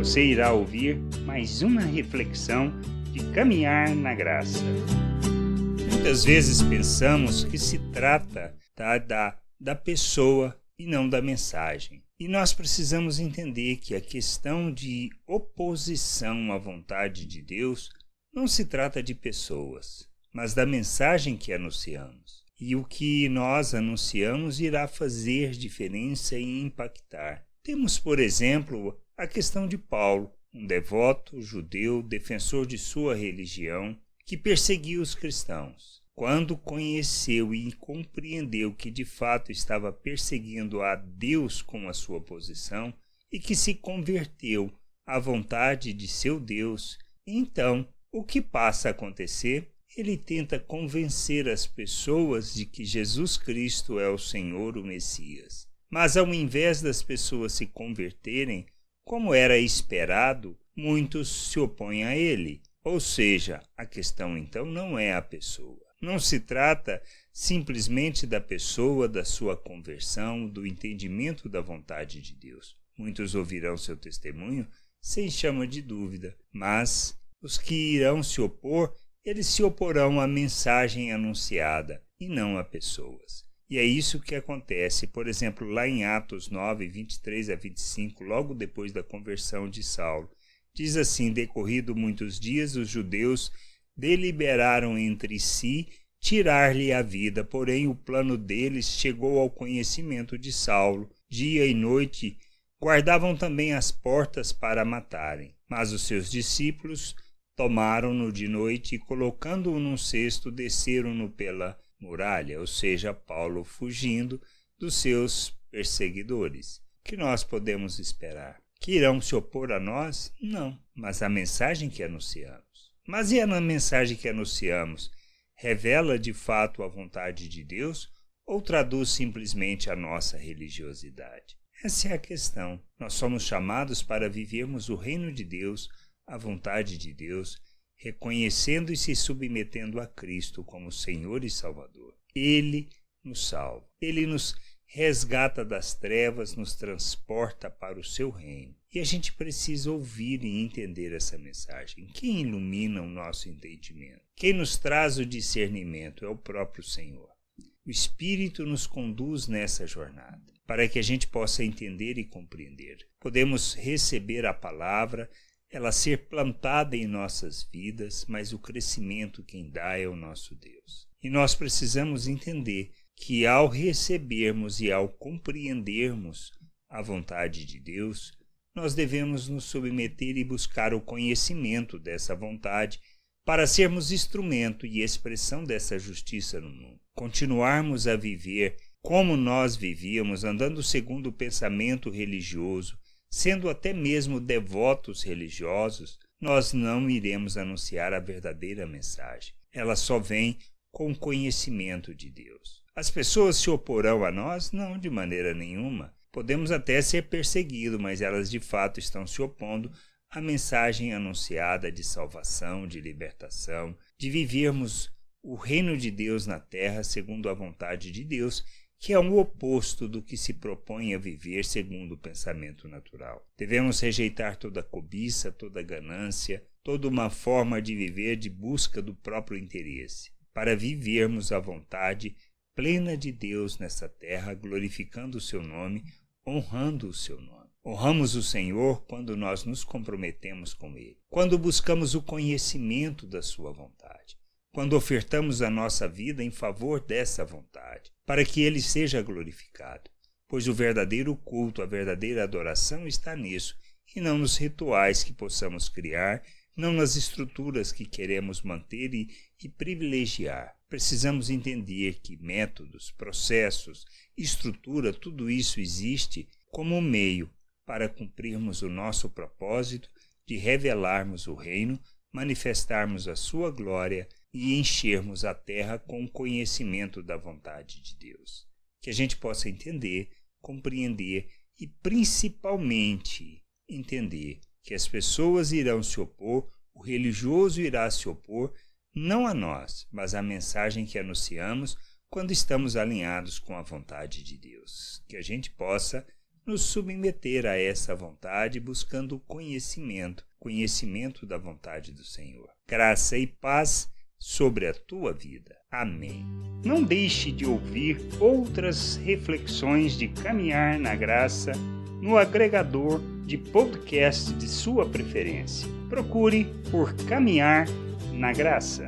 Você irá ouvir mais uma reflexão de caminhar na graça. Muitas vezes pensamos que se trata da pessoa e não da mensagem. E nós precisamos entender que a questão de oposição à vontade de Deus não se trata de pessoas, mas da mensagem que anunciamos. E o que nós anunciamos irá fazer diferença e impactar. Temos, por exemplo, a questão de Paulo, um devoto judeu, defensor de sua religião, que perseguiu os cristãos. Quando conheceu e compreendeu que de fato estava perseguindo a Deus com a sua posição e que se converteu à vontade de seu Deus, então o que passa a acontecer? Ele tenta convencer as pessoas de que Jesus Cristo é o Senhor, o Messias. Mas ao invés das pessoas se converterem, como era esperado, muitos se opõem a ele. Ou seja, a questão então não é a pessoa. Não se trata simplesmente da pessoa, da sua conversão, do entendimento da vontade de Deus. Muitos ouvirão seu testemunho sem chama de dúvida, mas os que irão se opor, eles se oporão à mensagem anunciada e não a pessoas. E é isso que acontece, por exemplo, lá em Atos 9, 23 a 25, logo depois da conversão de Saulo. Diz assim: decorrido muitos dias, os judeus deliberaram entre si tirar-lhe a vida, porém o plano deles chegou ao conhecimento de Saulo. Dia e noite guardavam também as portas para matarem. Mas os seus discípulos tomaram-no de noite e, colocando-o num cesto, desceram-no pela muralha, ou seja, Paulo fugindo dos seus perseguidores. O que nós podemos esperar? Que irão se opor a nós? Não, mas a mensagem que anunciamos. Mas e a mensagem que anunciamos? Revela de fato a vontade de Deus ou traduz simplesmente a nossa religiosidade? Essa é a questão. Nós somos chamados para vivermos o reino de Deus, a vontade de Deus, reconhecendo e se submetendo a Cristo como Senhor e Salvador. Ele nos salva. Ele nos resgata das trevas, nos transporta para o seu reino. E a gente precisa ouvir e entender essa mensagem. Quem ilumina o nosso entendimento? Quem nos traz o discernimento é o próprio Senhor. O Espírito nos conduz nessa jornada, para que a gente possa entender e compreender. Podemos receber a palavra, ela ser plantada em nossas vidas, mas o crescimento quem dá é o nosso Deus. E nós precisamos entender que ao recebermos e ao compreendermos a vontade de Deus, nós devemos nos submeter e buscar o conhecimento dessa vontade para sermos instrumento e expressão dessa justiça no mundo. Continuarmos a viver como nós vivíamos, andando segundo o pensamento religioso, sendo até mesmo devotos religiosos, nós não iremos anunciar a verdadeira mensagem. Ela só vem com o conhecimento de Deus. As pessoas se oporão a nós? Não, de maneira nenhuma. Podemos até ser perseguidos, mas elas de fato estão se opondo à mensagem anunciada de salvação, de libertação, de vivermos o reino de Deus na terra segundo a vontade de Deus, que é o oposto do que se propõe a viver segundo o pensamento natural. Devemos rejeitar toda cobiça, toda ganância, toda uma forma de viver de busca do próprio interesse, para vivermos a vontade plena de Deus nessa terra, glorificando o seu nome, honrando o seu nome. Honramos o Senhor quando nós nos comprometemos com Ele, quando buscamos o conhecimento da sua vontade, quando ofertamos a nossa vida em favor dessa vontade, para que Ele seja glorificado, pois o verdadeiro culto, a verdadeira adoração está nisso, e não nos rituais que possamos criar, não nas estruturas que queremos manter e privilegiar. Precisamos entender que métodos, processos, estrutura, tudo isso existe como meio para cumprirmos o nosso propósito de revelarmos o reino, manifestarmos a sua glória e enchermos a terra com o conhecimento da vontade de Deus. Que a gente possa entender, compreender e principalmente entender que as pessoas irão se opor, o religioso irá se opor, não a nós, mas à mensagem que anunciamos quando estamos alinhados com a vontade de Deus. Que a gente possa nos submeter a essa vontade, buscando o conhecimento da vontade do Senhor. Graça e paz sobre a tua vida. Amém. Não deixe de ouvir outras reflexões de caminhar na graça no agregador de podcast de sua preferência. Procure por Caminhar na Graça.